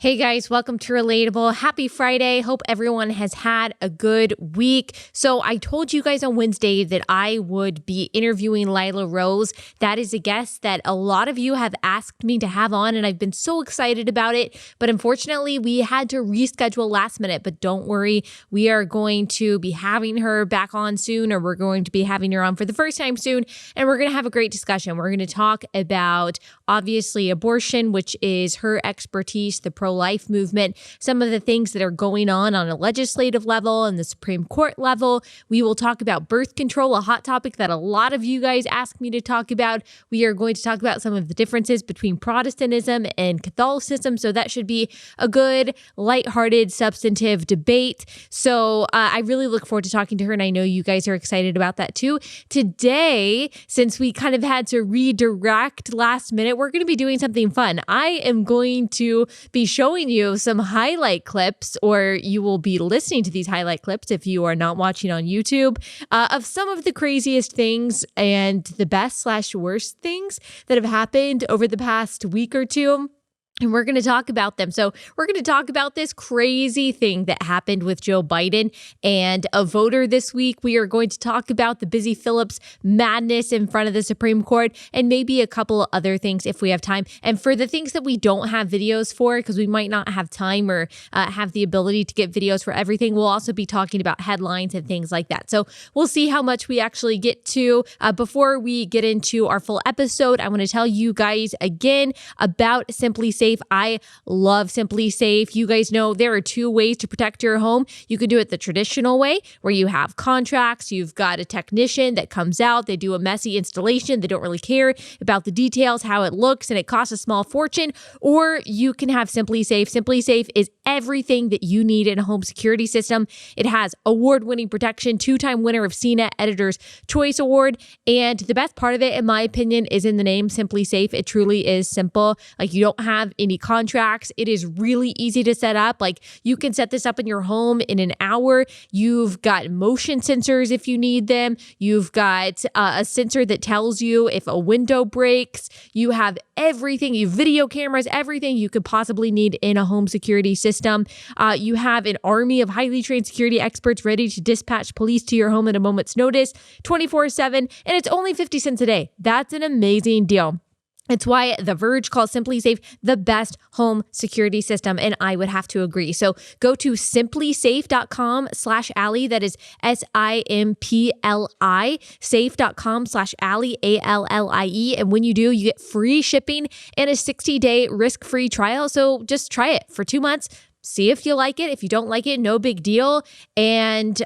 Hey guys, welcome to Relatable. Happy Friday. Hope everyone has had a good week. So I told you guys on Wednesday that I would be interviewing Lila Rose. That is a guest that a lot of you have asked me to have on, and I've been so excited about it. But unfortunately, we had to reschedule last minute. But don't worry, we are going to be having her back on soon, or we're going to be having her on for the first time soon. And we're going to have a great discussion. We're going to talk about, obviously, abortion, which is her expertise, the pro-life movement, some of the things that are going on a legislative level and the Supreme Court level. We will talk about birth control, a hot topic that a lot of you guys ask me to talk about. We are going to talk about some of the differences between Protestantism and Catholicism. So that should be a good, lighthearted, substantive debate. So I really look forward to talking to her, and I know you guys are excited about that too. Today, since we kind of had to redirect last minute, we're going to be doing something fun. I am going to be showing you some highlight clips, or you will be listening to these highlight clips if you are not watching on YouTube, of some of the craziest things and the best/worst things that have happened over the past week or two. And we're going to talk about them. So we're going to talk about this crazy thing that happened with Joe Biden and a voter this week. We are going to talk about the Busy Phillips madness in front of the Supreme Court, and maybe a couple of other things if we have time. And for the things that we don't have videos for, because we might not have time or have the ability to get videos for everything, we'll also be talking about headlines and things like that. So we'll see how much we actually get to. Before we get into our full episode, I want to tell you guys again about Simply Safe. I love Simply Safe. You guys know there are two ways to protect your home. You can do it the traditional way, where you have contracts, you've got a technician that comes out, they do a messy installation, they don't really care about the details, how it looks, and it costs a small fortune. Or you can have Simply Safe. Simply Safe is everything that you need in a home security system. It has award-winning protection, two-time winner of CNET Editor's Choice Award, and the best part of it, in my opinion, is in the name Simply Safe. It truly is simple. Like, you don't have any contracts. It is really easy to set up. Like, you can set this up in your home in an hour. You've got motion sensors if you need them. You've got a sensor that tells you if a window breaks. You have everything. You have video cameras, everything you could possibly need in a home security system. You have an army of highly trained security experts ready to dispatch police to your home at a moment's notice, 24/7, and it's only 50 cents a day. That's an amazing deal. It's why The Verge calls Simply Safe the best home security system, and I would have to agree. So go to simplysafe.com/Allie. That is SIMPLI, safe.com/Allie, ALLIE. And when you do, you get free shipping and a 60-day risk-free trial. So just try it for 2 months. See if you like it. If you don't like it, no big deal. And,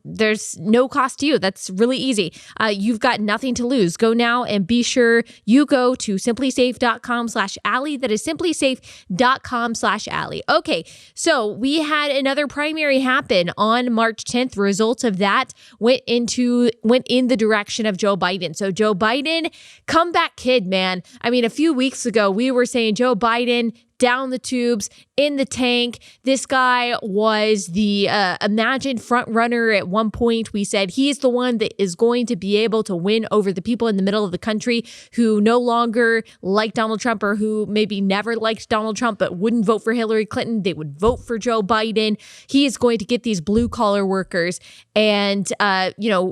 there's no cost to you. That's really easy. You've got nothing to lose. Go now and be sure you go to simplysafe.com/Allie. That is simplysafe.com/Allie. Okay, so we had another primary happen on March 10th. Results of that went in the direction of Joe Biden. So Joe Biden, comeback kid, man. I mean, a few weeks ago, we were saying Joe Biden down the tubes, in the tank. This guy was the imagined front runner at one point. We said he's the one that is going to be able to win over the people in the middle of the country who no longer like Donald Trump, or who maybe never liked Donald Trump but wouldn't vote for Hillary Clinton. They would vote for Joe Biden. He is going to get these blue collar workers. And,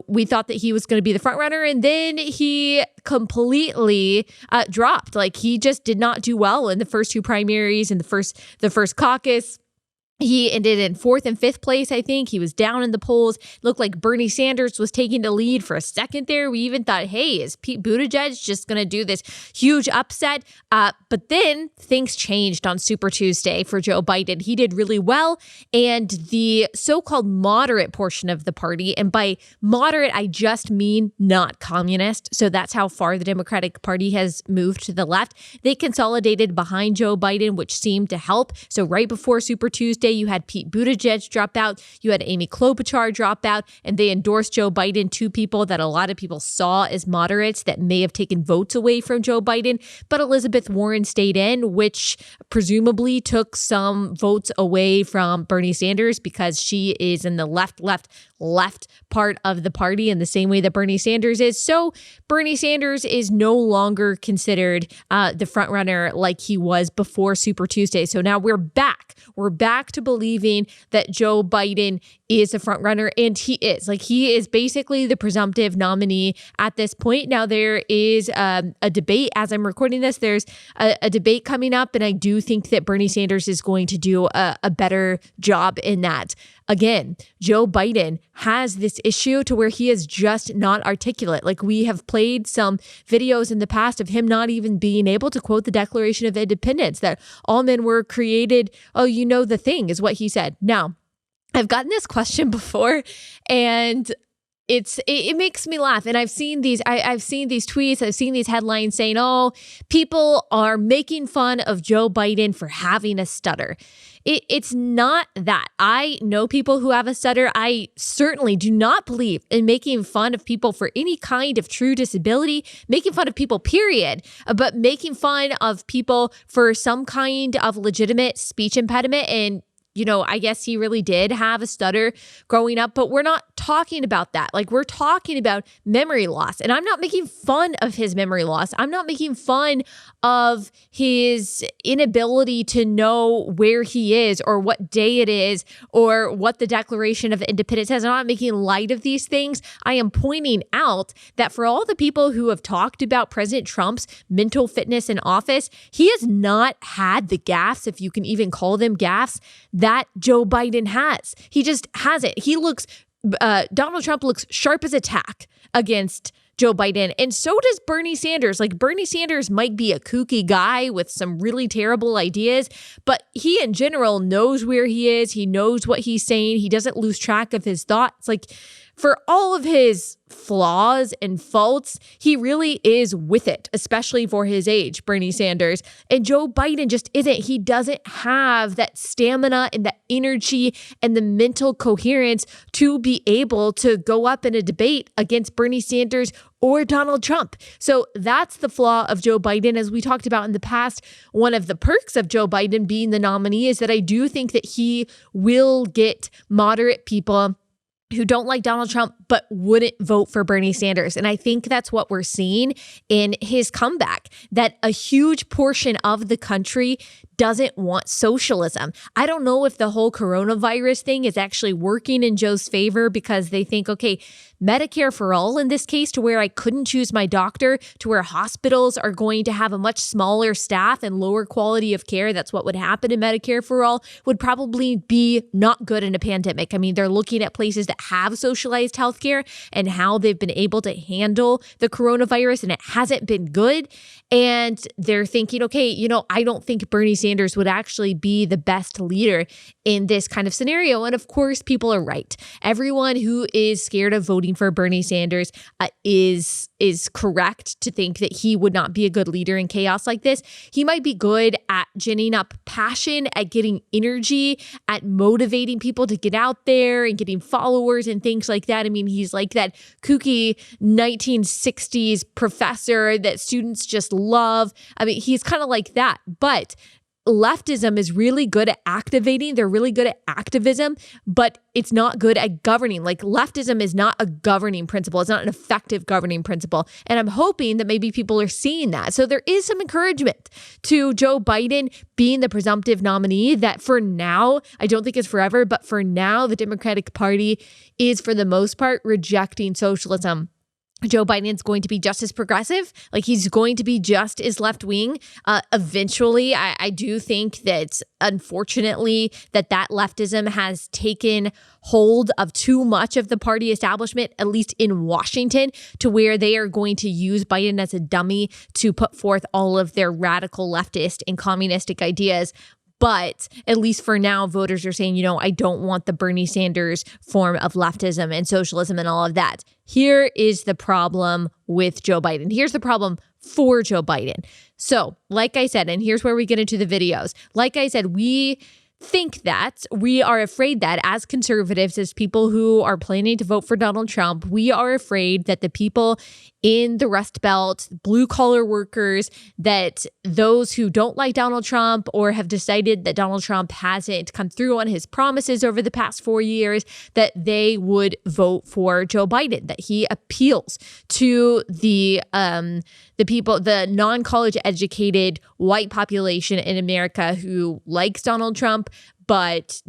we thought that he was going to be the front runner, and then he completely dropped. Like, he just did not do well in the first two primaries and the first caucus. He ended in 4th and 5th place, I think. He was down in the polls. Looked like Bernie Sanders was taking the lead for a second there. We even thought, hey, is Pete Buttigieg just going to do this huge upset? But then things changed on Super Tuesday for Joe Biden. He did really well. And the so-called moderate portion of the party, and by moderate, I just mean not communist. So that's how far the Democratic Party has moved to the left. They consolidated behind Joe Biden, which seemed to help. So right before Super Tuesday, Tuesday, you had Pete Buttigieg drop out, you had Amy Klobuchar drop out, and they endorsed Joe Biden, two people that a lot of people saw as moderates that may have taken votes away from Joe Biden. But Elizabeth Warren stayed in, which presumably took some votes away from Bernie Sanders because she is in the left part of the party in the same way that Bernie Sanders is. So Bernie Sanders is no longer considered the front runner like he was before Super Tuesday. So now we're back. We're back to believing that Joe Biden is a front runner, and he is. Like, he is basically the presumptive nominee at this point. Now there is a debate as I'm recording this. There's a debate coming up, and I do think that Bernie Sanders is going to do a better job in that. Again, Joe Biden has this issue to where he is just not articulate. Like, we have played some videos in the past of him not even being able to quote the Declaration of Independence, that all men were created. Oh, you know the thing is what he said. Now, I've gotten this question before, and it makes me laugh. And I've seen these tweets, I've seen these headlines saying, oh, people are making fun of Joe Biden for having a stutter. It's not that. I know people who have a stutter. I certainly do not believe in making fun of people for any kind of true disability, making fun of people, period, but making fun of people for some kind of legitimate speech impediment. And I guess he really did have a stutter growing up, but we're not talking about that. Like, we're talking about memory loss. And I'm not making fun of his memory loss. I'm not making fun of his inability to know where he is or what day it is or what the Declaration of Independence says. I'm not making light of these things. I am pointing out that for all the people who have talked about President Trump's mental fitness in office, he has not had the gaffes, if you can even call them gaffes, that Joe Biden has. He just hasn't. Donald Trump looks sharp as a tack against Joe Biden. And so does Bernie Sanders. Like, Bernie Sanders might be a kooky guy with some really terrible ideas, but he in general knows where he is. He knows what he's saying. He doesn't lose track of his thoughts. Like, for all of his flaws and faults, he really is with it, especially for his age, Bernie Sanders. And Joe Biden just isn't. He doesn't have that stamina and that energy and the mental coherence to be able to go up in a debate against Bernie Sanders or Donald Trump. So that's the flaw of Joe Biden. As we talked about in the past, one of the perks of Joe Biden being the nominee is that I do think that he will get moderate people who don't like Donald Trump but wouldn't vote for Bernie Sanders. And I think that's what we're seeing in his comeback, that a huge portion of the country doesn't want socialism. I don't know if the whole coronavirus thing is actually working in Joe's favor because they think, okay, Medicare for all in this case, to where I couldn't choose my doctor, to where hospitals are going to have a much smaller staff and lower quality of care. That's what would happen in Medicare for all, would probably be not good in a pandemic. I mean, they're looking at places that have socialized healthcare and how they've been able to handle the coronavirus, and it hasn't been good. And they're thinking, okay, I don't think Bernie Sanders would actually be the best leader in this kind of scenario. And of course, people are right. Everyone who is scared of voting for Bernie Sanders is correct to think that he would not be a good leader in chaos like this. He might be good at ginning up passion, at getting energy, at motivating people to get out there and getting followers and things like that. I mean, he's like that kooky 1960s professor that students just love. I mean, he's kind of like that. But leftism is really good at activating. They're really good at activism, but it's not good at governing. Like, leftism is not a governing principle. It's not an effective governing principle. And I'm hoping that maybe people are seeing that. So there is some encouragement to Joe Biden being the presumptive nominee, that for now, I don't think it's forever, but for now, the Democratic Party is for the most part rejecting socialism. Joe Biden's going to be just as progressive. Like, he's going to be just as left wing. Eventually, I do think that, unfortunately, that leftism has taken hold of too much of the party establishment, at least in Washington, to where they are going to use Biden as a dummy to put forth all of their radical leftist and communistic ideas. But at least for now, voters are saying, I don't want the Bernie Sanders form of leftism and socialism and all of that. Here is the problem with Joe Biden. Here's the problem for Joe Biden. So, like I said, and here's where we get into the videos. Like I said, think that. We are afraid that as conservatives, as people who are planning to vote for Donald Trump, we are afraid that the people in the Rust Belt, blue collar workers, that those who don't like Donald Trump or have decided that Donald Trump hasn't come through on his promises over the past 4 years, that they would vote for Joe Biden, that he appeals to the people, the non-college educated white population in America who likes Donald Trump, but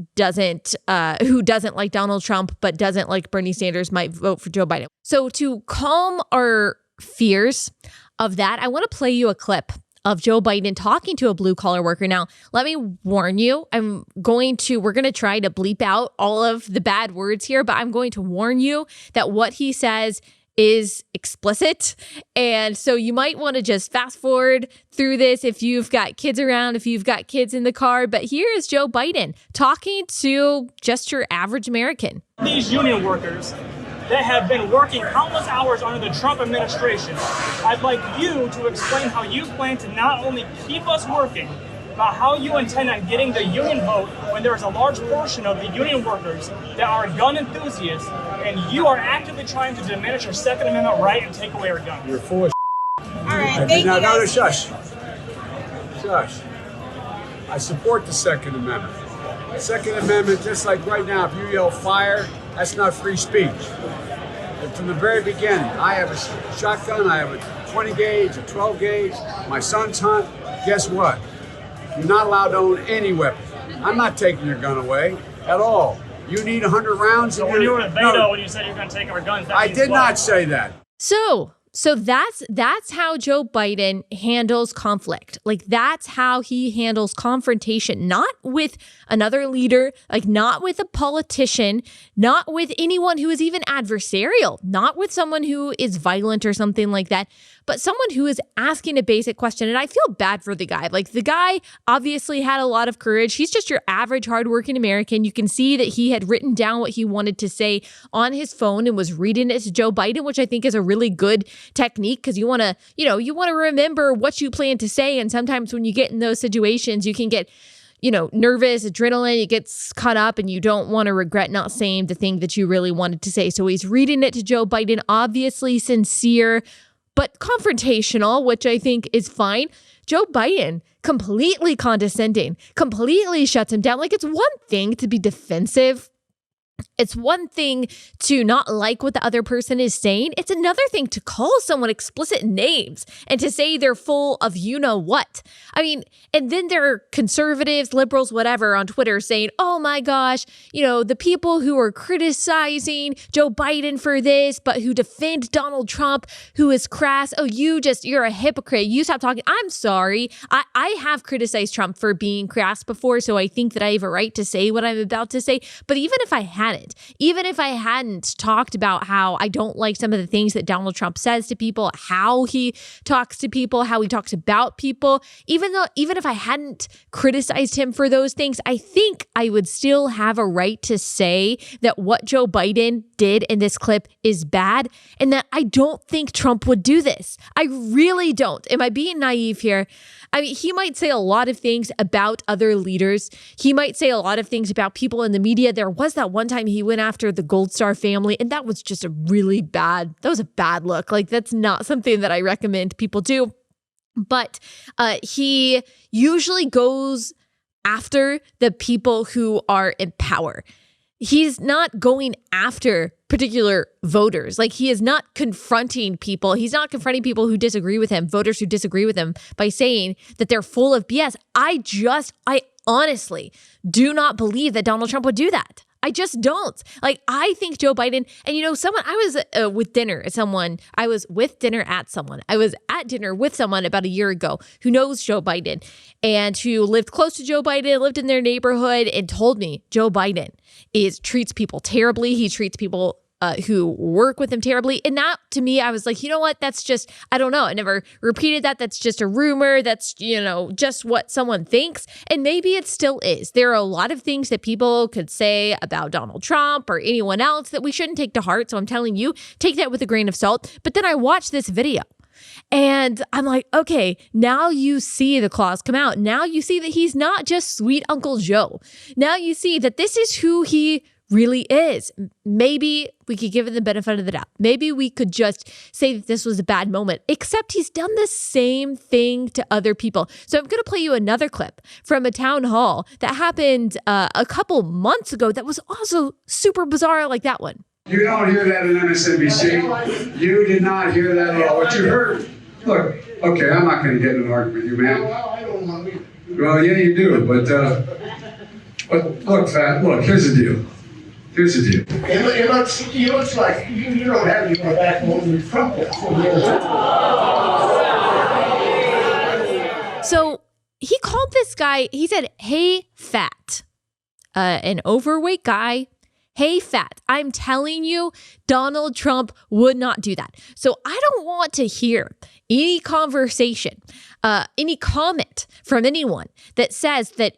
who doesn't like Donald Trump, but doesn't like Bernie Sanders, might vote for Joe Biden. So to calm our fears of that, I want to play you a clip of Joe Biden talking to a blue collar worker. Now, let me warn you, we're going to try to bleep out all of the bad words here, but I'm going to warn you that what he says is explicit. And so you might want to just fast forward through this if you've got kids around, if you've got kids in the car. But here is Joe Biden talking to just your average American. These union workers that have been working countless hours under the Trump administration, I'd like you to explain how you plan to not only keep us working, but how you intend on getting the union vote when there's a large portion of the union workers that are gun enthusiasts, and you are actively trying to diminish our Second Amendment right and take away our guns. You're full of All right, thank you. No, shush. Shush. I support the Second Amendment. The Second Amendment, just like right now, if you yell fire, that's not free speech. And from the very beginning, I have a shotgun, I have a 20 gauge, a 12 gauge, my sons hunt. Guess what? You're not allowed to own any weapon. I'm not taking your gun away at all. You need 100 rounds. So when you were with Beto, when you said you're going to take our guns, I did not say that. So that's how Joe Biden handles conflict. Like, that's how he handles confrontation, not with another leader, like not with a politician, not with anyone who is even adversarial, not with someone who is violent or something like that, but someone who is asking a basic question. And I feel bad for the guy. Like, the guy obviously had a lot of courage. He's just your average hardworking American. You can see that he had written down what he wanted to say on his phone and was reading it to Joe Biden, which I think is a really good technique, because you want to remember what you plan to say. And sometimes when you get in those situations, you can get nervous, adrenaline, it gets caught up, and you don't want to regret not saying the thing that you really wanted to say. So he's reading it to Joe Biden, obviously sincere, but confrontational, which I think is fine. Joe Biden, completely condescending, completely shuts him down. Like, it's one thing to be defensive. It's one thing to not like what the other person is saying. It's another thing to call someone explicit names and to say they're full of you-know-what. I mean, and then there are conservatives, liberals, whatever on Twitter saying, oh my gosh, the people who are criticizing Joe Biden for this, but who defend Donald Trump, who is crass. Oh, you're a hypocrite. You stop talking. I'm sorry. I have criticized Trump for being crass before, so I think that I have a right to say what I'm about to say. But even if I hadn't talked about how I don't like some of the things that Donald Trump says to people, how he talks to people, how he talks about people, even if I hadn't criticized him for those things, I think I would still have a right to say that what Joe Biden did in this clip is bad, and that I don't think Trump would do this. I really don't. Am I being naive here? I mean, he might say a lot of things about other leaders. He might say a lot of things about people in the media. There was that one time he went after the Gold Star family, and that was just a bad look. Like, that's not something that I recommend people do. But he usually goes after the people who are in power. He's not going after particular voters. Like, he is not confronting people. He's not confronting people who disagree with him, voters who disagree with him, by saying that they're full of BS. I honestly do not believe that Donald Trump would do that. I just don't. Like, I think Joe Biden, and I was with dinner at someone with someone about a year ago who knows Joe Biden and who lived close to Joe Biden, lived in their neighborhood, and told me Joe Biden treats people terribly. He treats people who work with him terribly. And that, to me, I was like, you know what? That's just, I don't know. I never repeated that. That's just a rumor. That's, just what someone thinks. And maybe it still is. There are a lot of things that people could say about Donald Trump or anyone else that we shouldn't take to heart. So I'm telling you, take that with a grain of salt. But then I watched this video. And I'm like, okay, now you see the claws come out. Now you see that he's not just sweet Uncle Joe. Now you see that this is who he really is. Maybe we could give him the benefit of the doubt. Maybe we could just say that this was a bad moment, except he's done the same thing to other people. So I'm going to play you another clip from a town hall that happened a couple months ago that was also super bizarre like that one. You don't hear that in MSNBC. You did not hear that at all. What you heard, look, okay, I'm not going to get in an argument with you, man. Well, yeah, you do, but look, Fat, look, here's the deal. Here's the deal. It looks like you don't have any more backbone than Trump does. So he called this guy, he said, hey, fat, an overweight guy. Hey, fat, I'm telling you, Donald Trump would not do that. So I don't want to hear any conversation, any comment from anyone that says that,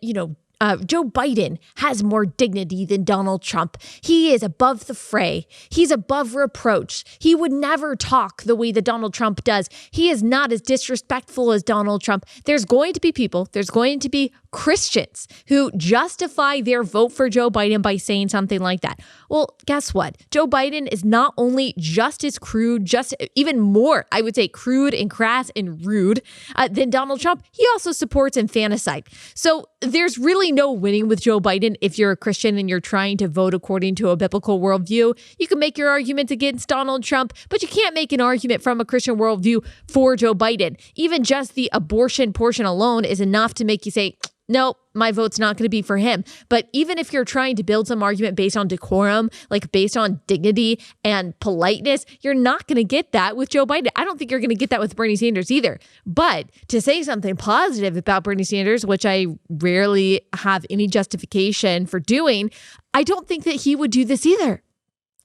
Joe Biden has more dignity than Donald Trump. He is above the fray. He's above reproach. He would never talk the way that Donald Trump does. He is not as disrespectful as Donald Trump. There's going to be people, there's going to be Christians who justify their vote for Joe Biden by saying something like that. Well, guess what? Joe Biden is not only just as crude, just even more, I would say, crude and crass and rude than Donald Trump. He also supports infanticide. So there's really no winning with Joe Biden if you're a Christian and you're trying to vote according to a biblical worldview. You can make your argument against Donald Trump, but you can't make an argument from a Christian worldview for Joe Biden. Even just the abortion portion alone is enough to make you say, no, my vote's not going to be for him. But even if you're trying to build some argument based on decorum, like based on dignity and politeness, you're not going to get that with Joe Biden. I don't think you're going to get that with Bernie Sanders either. But to say something positive about Bernie Sanders, which I rarely have any justification for doing, I don't think that he would do this either.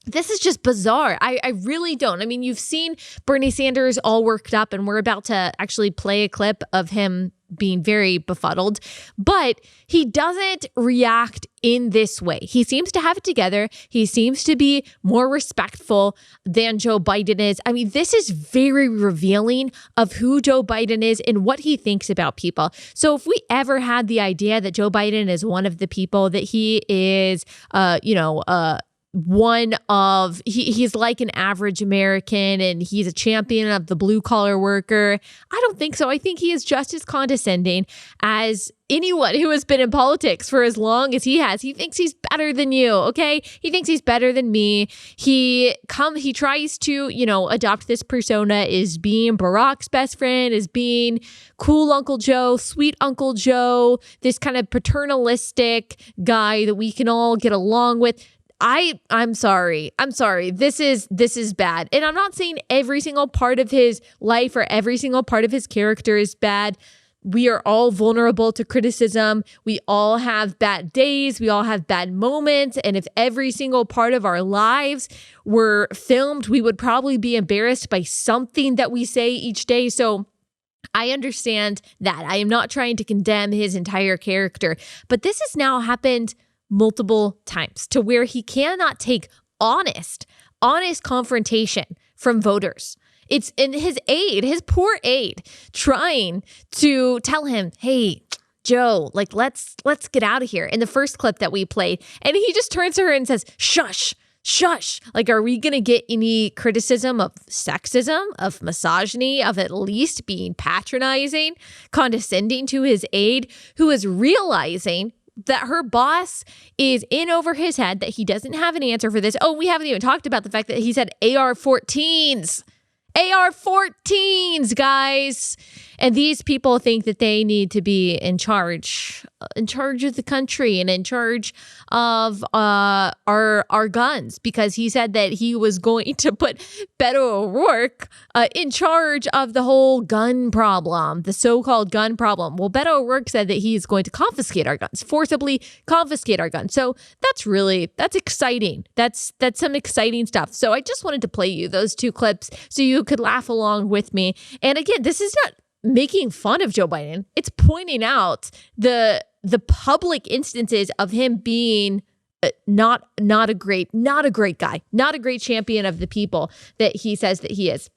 This is just bizarre. I really don't. I mean, you've seen Bernie Sanders all worked up, and we're about to actually play a clip of him being very befuddled, but he doesn't react in this way. He seems to have it together. He seems to be more respectful than Joe Biden is. I mean, this is very revealing of who Joe Biden is and what he thinks about people. So if we ever had the idea that Joe Biden is one of the people, that he is, he's like an average American and he's a champion of the blue collar worker, I don't think so. I think he is just as condescending as anyone who has been in politics for as long as he has. He thinks he's better than you, okay? He thinks he's better than me. He tries to, adopt this persona as being Barack's best friend, as being cool Uncle Joe, sweet Uncle Joe, this kind of paternalistic guy that we can all get along with. I'm sorry. This is bad. And I'm not saying every single part of his life or every single part of his character is bad. We are all vulnerable to criticism. We all have bad days. We all have bad moments. And if every single part of our lives were filmed, we would probably be embarrassed by something that we say each day. So I understand that. I am not trying to condemn his entire character, but this has now happened multiple times to where he cannot take honest confrontation from voters. It's in his poor aide, trying to tell him, hey, Joe, like, let's get out of here. In the first clip that we played, and he just turns to her and says, shush. Like, are we going to get any criticism of sexism, of misogyny, of at least being patronizing, condescending to his aide, who is realizing that her boss is in over his head, that he doesn't have an answer for this. Oh, we haven't even talked about the fact that he said AR-14s. AR-14s, guys. And these people think that they need to be in charge of the country and in charge of our guns, because he said that he was going to put Beto O'Rourke in charge of the whole gun problem, the so-called gun problem. Well, Beto O'Rourke said that he is going to confiscate our guns, forcibly confiscate our guns. So that's exciting. That's some exciting stuff. So I just wanted to play you those two clips so you could laugh along with me. And again, this is not making fun of Joe Biden. It's pointing out the public instances of him being not a great guy, not a great champion of the people that he says that he is.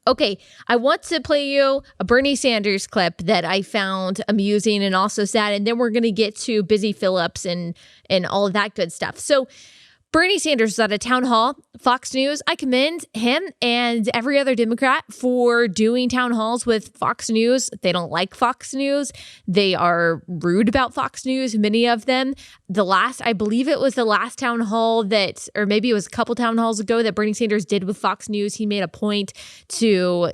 Okay, I want to play you a Bernie Sanders clip that I found amusing and also sad, and then we're going to get to Busy Phillips and all of that good stuff. So Bernie Sanders was at a town hall, Fox News. I commend him and every other Democrat for doing town halls with Fox News. They don't like Fox News. They are rude about Fox News, many of them. I believe it was the last town hall that, or maybe it was a couple town halls ago that Bernie Sanders did with Fox News. He made a point to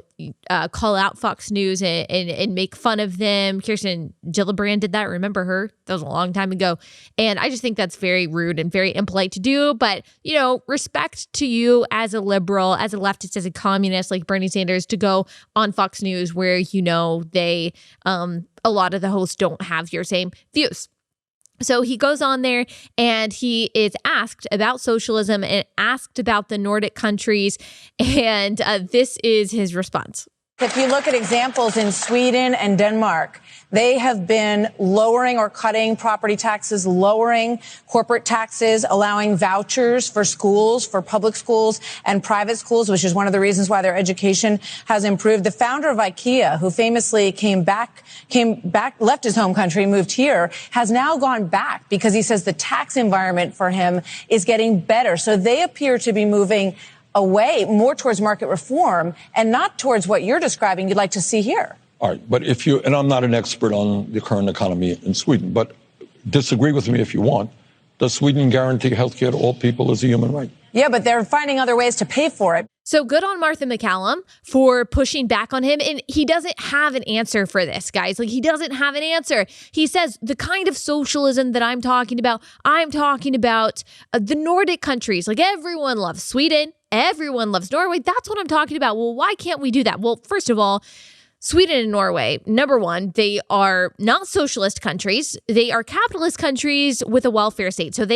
call out Fox News and make fun of them. Kirsten Gillibrand did that. Remember her? That was a long time ago. And I just think that's very rude and very impolite to do. But, respect to you as a liberal, as a leftist, as a communist like Bernie Sanders to go on Fox News where, they, a lot of the hosts don't have your same views. So he goes on there and he is asked about socialism and asked about the Nordic countries. And this is his response. If you look at examples in Sweden and Denmark, they have been lowering or cutting property taxes, lowering corporate taxes, allowing vouchers for schools, for public schools and private schools, which is one of the reasons why their education has improved. The founder of IKEA, who famously came back, left his home country, moved here, has now gone back because he says the tax environment for him is getting better. So they appear to be moving away more towards market reform and not towards what you're describing you'd like to see here. All right. But and I'm not an expert on the current economy in Sweden, but disagree with me if you want. Does Sweden guarantee health care to all people as a human right? Yeah, but they're finding other ways to pay for it. So good on Martha McCallum for pushing back on him. And he doesn't have an answer for this, guys. He doesn't have an answer. He says the kind of socialism that I'm talking about the Nordic countries. Everyone loves Sweden. Everyone loves Norway. That's what I'm talking about. Well, why can't we do that? Well, first of all, Sweden and Norway, number one, they are not socialist countries. They are capitalist countries with a welfare state. So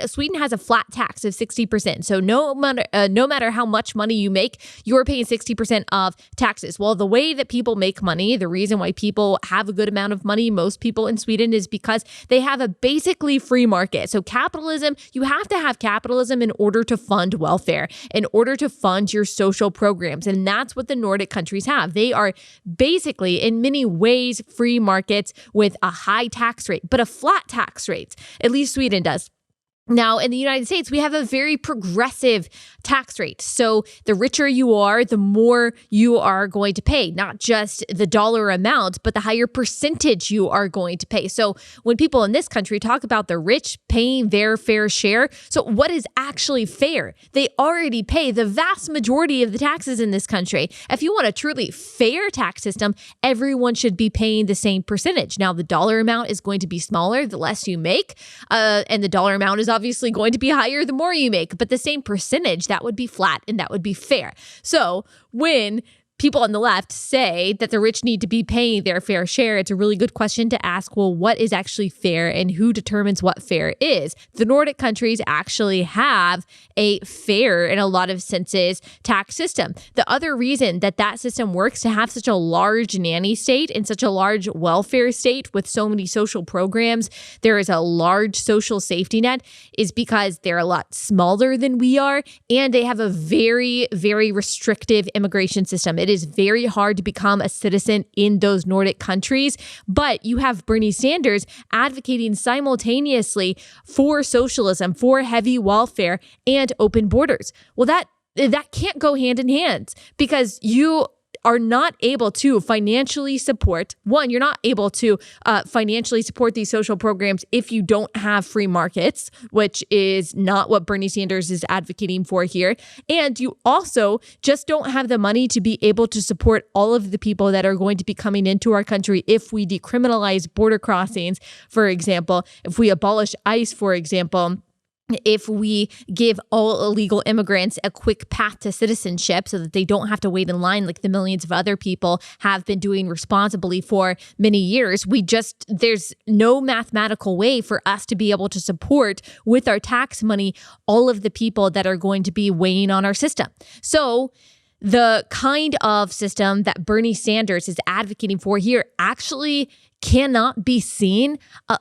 Sweden has a flat tax of 60%. So no matter how much money you make, you're paying 60% of taxes. Well, the way that people make money, the reason why people have a good amount of money, most people in Sweden, is because they have a basically free market. So capitalism, you have to have capitalism in order to fund welfare, in order to fund your social programs. And that's what the Nordic countries have. They are basically, in many ways, free markets with a high tax rate, but a flat tax rate. At least Sweden does. Now, in the United States, we have a very progressive tax rate. So the richer you are, the more you are going to pay, not just the dollar amount, but the higher percentage you are going to pay. So when people in this country talk about the rich paying their fair share, so what is actually fair? They already pay the vast majority of the taxes in this country. If you want a truly fair tax system, everyone should be paying the same percentage. Now, the dollar amount is going to be smaller the less you make, and the dollar amount is obviously going to be higher the more you make, but the same percentage, that would be flat and that would be fair. So when people on the left say that the rich need to be paying their fair share, it's a really good question to ask, well, what is actually fair and who determines what fair is? The Nordic countries actually have a fair, in a lot of senses, tax system. The other reason that system works to have such a large nanny state and such a large welfare state with so many social programs, there is a large social safety net, is because they're a lot smaller than we are, and they have a very, very restrictive immigration system. It is very hard to become a citizen in those Nordic countries, but you have Bernie Sanders advocating simultaneously for socialism, for heavy welfare, and open borders. Well, that can't go hand in hand because you are not able to financially support, you're not able to financially support these social programs if you don't have free markets, which is not what Bernie Sanders is advocating for here. And you also just don't have the money to be able to support all of the people that are going to be coming into our country if we decriminalize border crossings, for example, if we abolish ICE, for example. If we give all illegal immigrants a quick path to citizenship so that they don't have to wait in line like the millions of other people have been doing responsibly for many years, there's no mathematical way for us to be able to support with our tax money all of the people that are going to be weighing on our system. So the kind of system that Bernie Sanders is advocating for here actually cannot be seen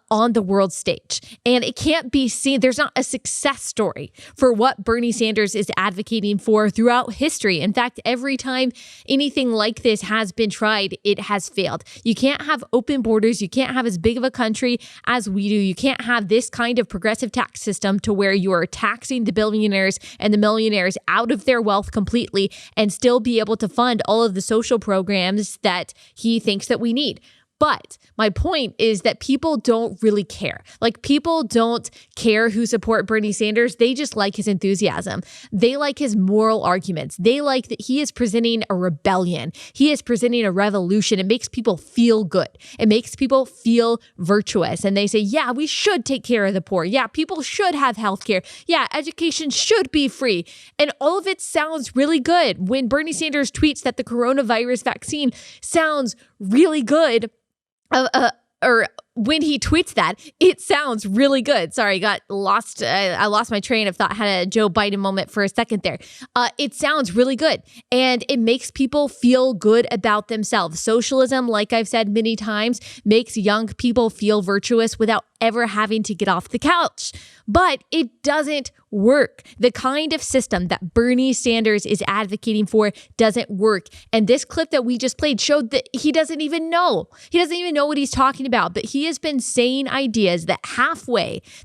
on the world stage. And it can't be seen. There's not a success story for what Bernie Sanders is advocating for throughout history. In fact, every time anything like this has been tried, it has failed. You can't have open borders. You can't have as big of a country as we do. You can't have this kind of progressive tax system to where you are taxing the billionaires and the millionaires out of their wealth completely and still be able to fund all of the social programs that he thinks that we need. But my point is that people don't really care. Like, people don't care who support Bernie Sanders. They just like his enthusiasm. They like his moral arguments. They like that he is presenting a rebellion. He is presenting a revolution. It makes people feel good. It makes people feel virtuous. And they say, yeah, we should take care of the poor. Yeah, people should have health care. Yeah, education should be free. And all of it sounds really good. When Bernie Sanders tweets that the coronavirus vaccine sounds really good, or when he tweets that, it sounds really good. Sorry, I lost my train of thought. Had a Joe Biden moment for a second there. It sounds really good, and it makes people feel good about themselves. Socialism, like I've said many times, makes young people feel virtuous without ever having to get off the couch. But it doesn't work. The kind of system that Bernie Sanders is advocating for doesn't work. And this clip that we just played showed that he doesn't even know. He doesn't even know what he's talking about. But he has been saying ideas that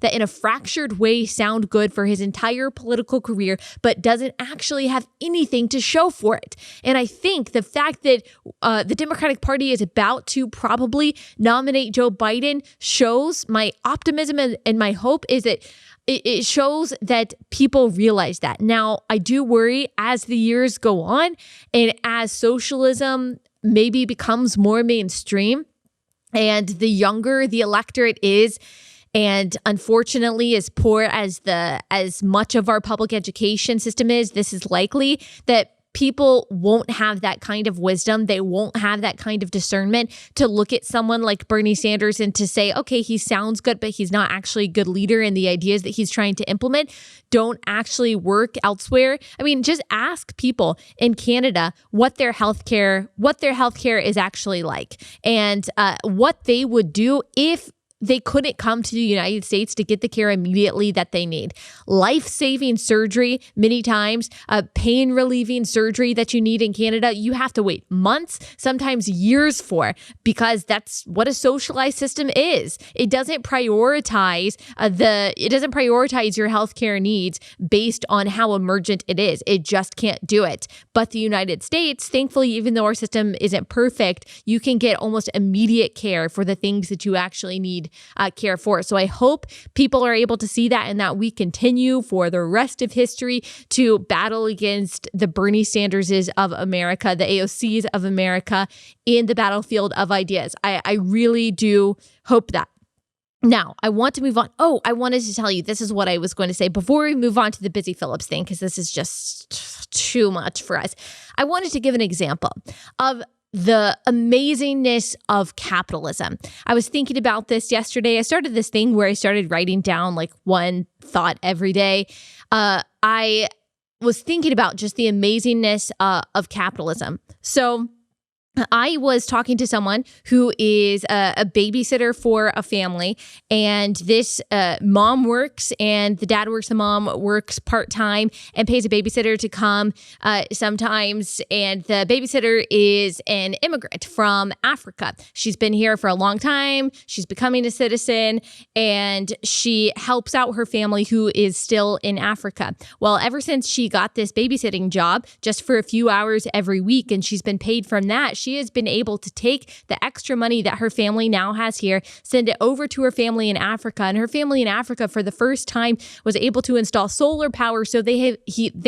in a fractured way sound good for his entire political career, but doesn't actually have anything to show for it. And I think the fact that the Democratic Party is about to probably nominate Joe Biden shows my optimism, and my hope is that it shows that people realize that. Now, I do worry as the years go on and as socialism maybe becomes more mainstream and the younger the electorate is, and unfortunately, as poor as much of our public education system is, this is likely that people won't have that kind of wisdom. They won't have that kind of discernment to look at someone like Bernie Sanders and to say, okay, he sounds good, but he's not actually a good leader, and the ideas that he's trying to implement don't actually work elsewhere. I mean, just ask people in Canada what their healthcare is actually like, and what they would do if they couldn't come to the United States to get the care immediately that they need. Life-saving surgery, many times, pain-relieving surgery that you need in Canada, you have to wait months, sometimes years for, because that's what a socialized system is. It doesn't prioritize your healthcare needs based on how emergent it is. It just can't do it. But the United States, thankfully, even though our system isn't perfect, you can get almost immediate care for the things that you actually need care for. So I hope people are able to see that, and that we continue for the rest of history to battle against the Bernie Sanderses of America, the AOCs of America in the battlefield of ideas. I really do hope that. Now, I want to move on. Oh, I wanted to tell you, this is what I was going to say before we move on to the Busy Phillips thing, because this is just too much for us. I wanted to give an example of the amazingness of capitalism. I was thinking about this yesterday. I started this thing where I started writing down like one thought every day. I was thinking about just the amazingness of capitalism. So I was talking to someone who is a babysitter for a family, and this mom works and the dad works. The mom works part-time and pays a babysitter to come sometimes, and the babysitter is an immigrant from Africa. She's been here for a long time. She's becoming a citizen, and she helps out her family who is still in Africa. Well, ever since she got this babysitting job just for a few hours every week, and she's been paid from that, she has been able to take the extra money that her family now has here, send it over to her family in Africa. And her family in Africa, for the first time, was able to install solar power, so they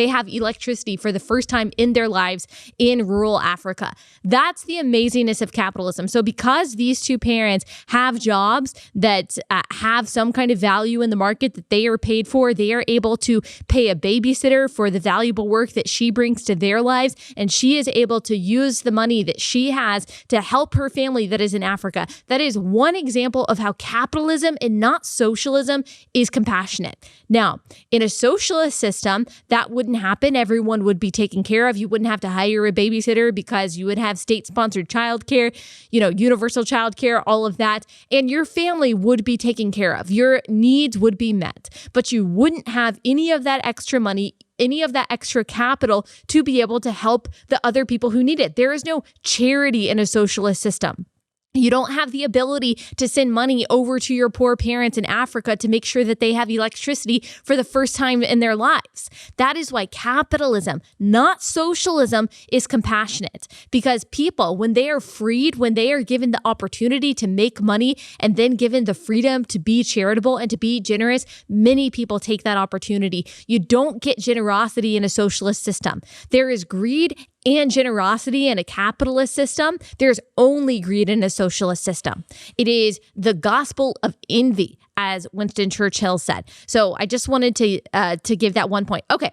have electricity for the first time in their lives in rural Africa. That's the amazingness of capitalism. So because these two parents have jobs that have some kind of value in the market that they are paid for, they are able to pay a babysitter for the valuable work that she brings to their lives, and she is able to use the money that that she has to help her family that is in Africa. That is one example of how capitalism and not socialism is compassionate. Now, in a socialist system, that wouldn't happen. Everyone would be taken care of. You wouldn't have to hire a babysitter because you would have state-sponsored childcare, universal childcare, all of that. And your family would be taken care of. Your needs would be met. But you wouldn't have any of that extra money, any of that extra capital to be able to help the other people who need it. There is no charity in a socialist system. You don't have the ability to send money over to your poor parents in Africa to make sure that they have electricity for the first time in their lives. That is why capitalism, not socialism, is compassionate. Because people, when they are freed, when they are given the opportunity to make money and then given the freedom to be charitable and to be generous, many people take that opportunity. You don't get generosity in a socialist system. There is greed and generosity in a capitalist system. There's only greed in a socialist system. It is the gospel of envy, as Winston Churchill said. So I just wanted to give that one point. Okay,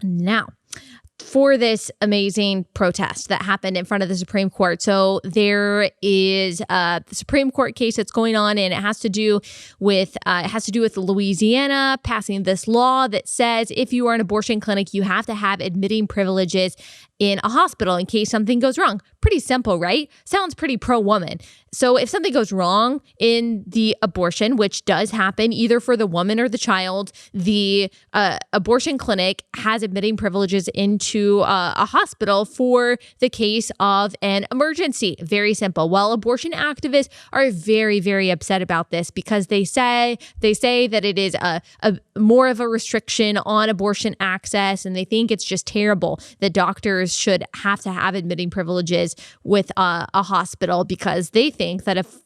now for this amazing protest that happened in front of the Supreme Court. So there is the Supreme Court case that's going on, and it has to do with Louisiana passing this law that says if you are an abortion clinic, you have to have admitting privileges in a hospital in case something goes wrong. Pretty simple, right? Sounds pretty pro-woman. So if something goes wrong in the abortion, which does happen either for the woman or the child, the abortion clinic has admitting privileges into a hospital for the case of an emergency. Very simple. Well, abortion activists are very, very upset about this because they say that it is a more of a restriction on abortion access, and they think it's just terrible that doctors should have to have admitting privileges with a hospital because they think that if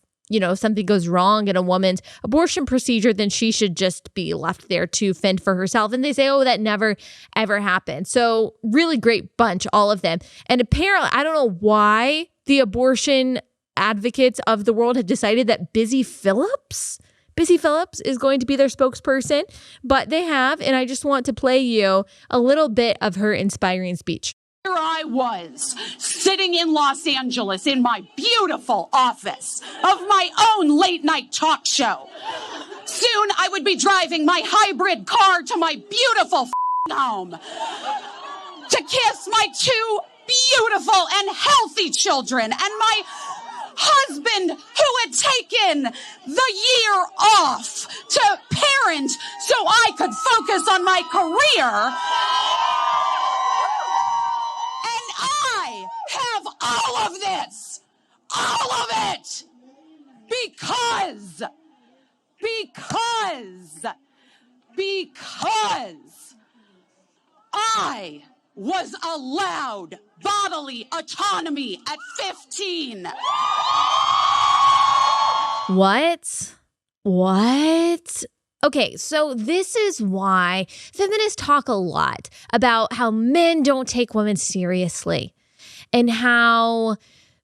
something goes wrong in a woman's abortion procedure, then she should just be left there to fend for herself. And they say, oh, that never, ever happened. So really great bunch, all of them. And apparently, I don't know why the abortion advocates of the world have decided that Busy Phillips is going to be their spokesperson, but they have, and I just want to play you a little bit of her inspiring speech. Here I was, sitting in Los Angeles in my beautiful office of my own late night talk show. Soon I would be driving my hybrid car to my beautiful home to kiss my two beautiful and healthy children and my husband who had taken the year off to parent so I could focus on my career. I have all of this, all of it, because I was allowed bodily autonomy at 15. What? Okay, so this is why feminists talk a lot about how men don't take women seriously and how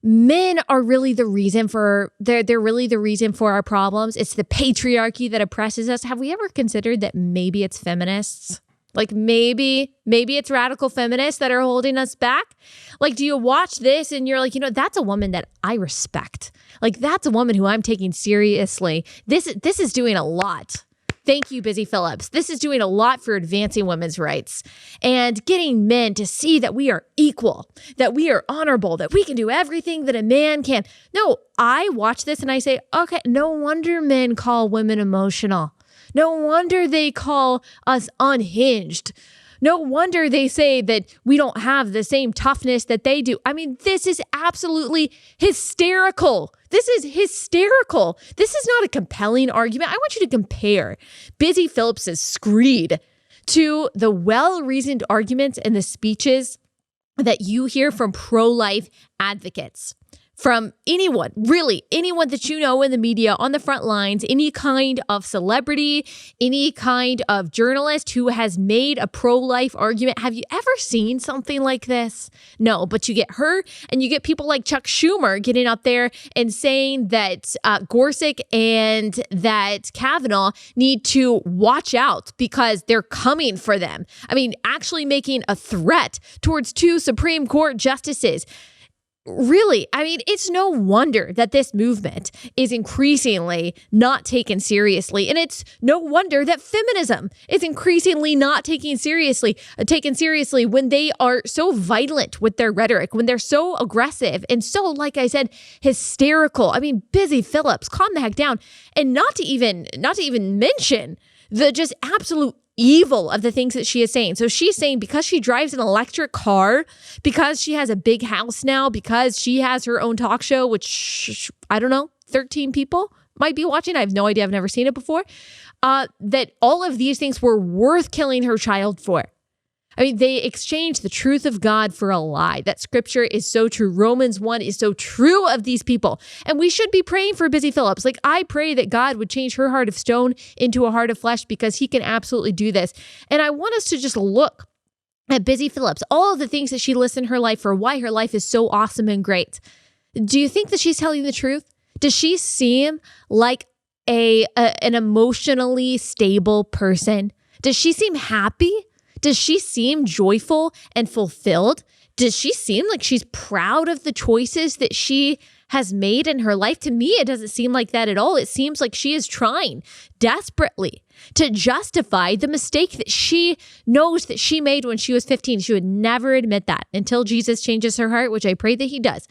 men are really the reason for they're really the reason for our problems. It's the patriarchy that oppresses us. Have we ever considered that maybe it's feminists? Like maybe it's radical feminists that are holding us back. Like, do you watch this and you're like, that's a woman that I respect. Like, that's a woman who I'm taking seriously. This is doing a lot. Thank you, Busy Phillips. This is doing a lot for advancing women's rights and getting men to see that we are equal, that we are honorable, that we can do everything that a man can. No, I watch this and I say, okay, no wonder men call women emotional. No wonder they call us unhinged. No wonder they say that we don't have the same toughness that they do. I mean, this is absolutely hysterical. This is hysterical. This is not a compelling argument. I want you to compare Busy Phillips's screed to the well-reasoned arguments and the speeches that you hear from pro-life advocates. From anyone, really anyone that you know in the media, on the front lines, any kind of celebrity, any kind of journalist who has made a pro-life argument. Have you ever seen something like this? No, but you get her and you get people like Chuck Schumer getting up there and saying that Gorsuch and that Kavanaugh need to watch out because they're coming for them. I mean, actually making a threat towards two Supreme Court justices. Really, I mean, it's no wonder that this movement is increasingly not taken seriously. And it's no wonder that feminism is increasingly not taken seriously when they are so violent with their rhetoric, when they're so aggressive and so, like I said, hysterical. I mean, Busy Phillips, calm the heck down. And not to even mention the just absolute evil of the things that she is saying. So she's saying because she drives an electric car, because she has a big house now, because she has her own talk show, which I don't know, 13 people might be watching. I have no idea. I've never seen it before. That all of these things were worth killing her child for. I mean, they exchanged the truth of God for a lie. That scripture is so true. Romans 1 is so true of these people. And we should be praying for Busy Phillips. Like, I pray that God would change her heart of stone into a heart of flesh, because he can absolutely do this. And I want us to just look at Busy Phillips, all of the things that she lists in her life for why her life is so awesome and great. Do you think that she's telling the truth? Does she seem like an emotionally stable person? Does she seem happy? Does she seem joyful and fulfilled? Does she seem like she's proud of the choices that she has made in her life? To me, it doesn't seem like that at all. It seems like she is trying desperately to justify the mistake that she knows that she made when she was 15. She would never admit that until Jesus changes her heart, which I pray that he does.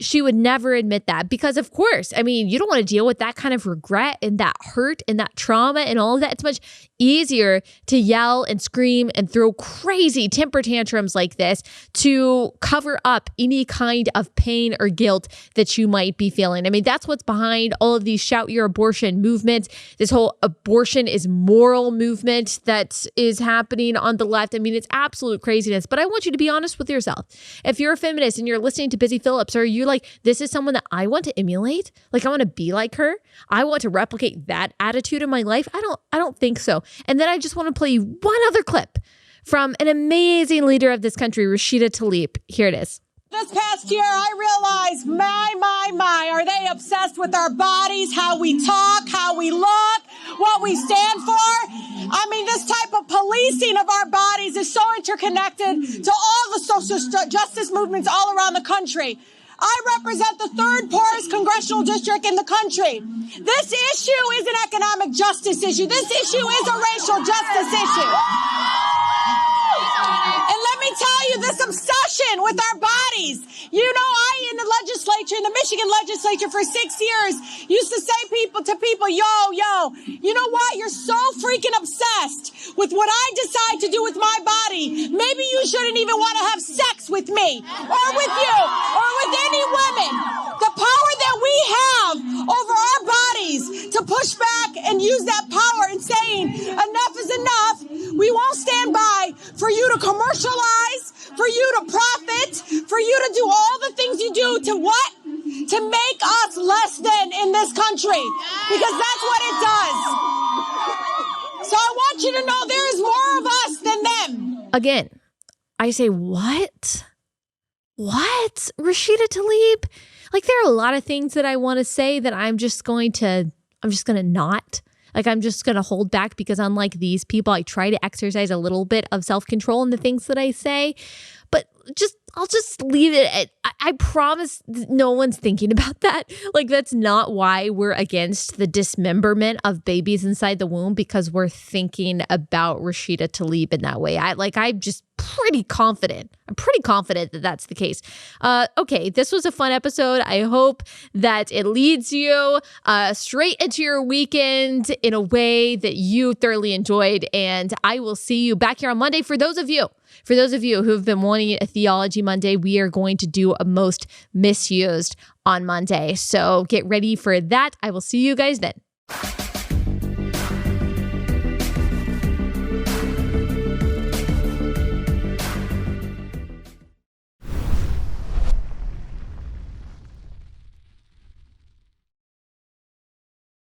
She would never admit that because, of course, I mean, you don't want to deal with that kind of regret and that hurt and that trauma and all of that. It's much easier to yell and scream and throw crazy temper tantrums like this to cover up any kind of pain or guilt that you might be feeling. I mean, that's what's behind all of these shout your abortion movements, this whole abortion is moral movement that is happening on the left. I mean, it's absolute craziness, but I want you to be honest with yourself. If you're a feminist and you're listening to Busy Phillips, are you like, this is someone that I want to emulate? Like, I want to be like her. I want to replicate that attitude in my life. I don't think so. And then I just want to play you one other clip from an amazing leader of this country, Rashida Tlaib. Here it is. This past year, I realized, my, are they obsessed with our bodies, how we talk, how we look, what we stand for? I mean, this type of policing of our bodies is so interconnected to all the social justice movements all around the country. I represent the third poorest congressional district in the country. This issue is an economic justice issue. This issue is a racial justice issue. And let me tell you, this obsession with our bodies. You know, I in the legislature, in the Michigan legislature for 6 years, used to say to people, yo, you know what? You're so freaking obsessed with what I decide to do with my body. Maybe you shouldn't even want to have sex with me or with you or with any women. The power that we have over our bodies to push back and use that power in saying enough is enough. We won't stand by for you to commercialize, for you to profit, for you to do all the things you do to what? To make us less than in this country. Because that's what it does. So I want you to know there is more of us than them. Again, I say, what? What? Rashida Tlaib? Like, there are a lot of things that I want to say that I'm just going to not. Like, I'm just going to hold back because unlike these people, I try to exercise a little bit of self-control in the things that I say. But I'll just leave it at, I promise no one's thinking about that. Like, that's not why we're against the dismemberment of babies inside the womb, because we're thinking about Rashida Tlaib in that way. I'm just pretty confident. I'm pretty confident that that's the case. Okay, this was a fun episode. I hope that it leads you straight into your weekend in a way that you thoroughly enjoyed. And I will see you back here on Monday. For those of you who have been wanting a Theology Monday, we are going to do a most misused on Monday. So get ready for that. I will see you guys then.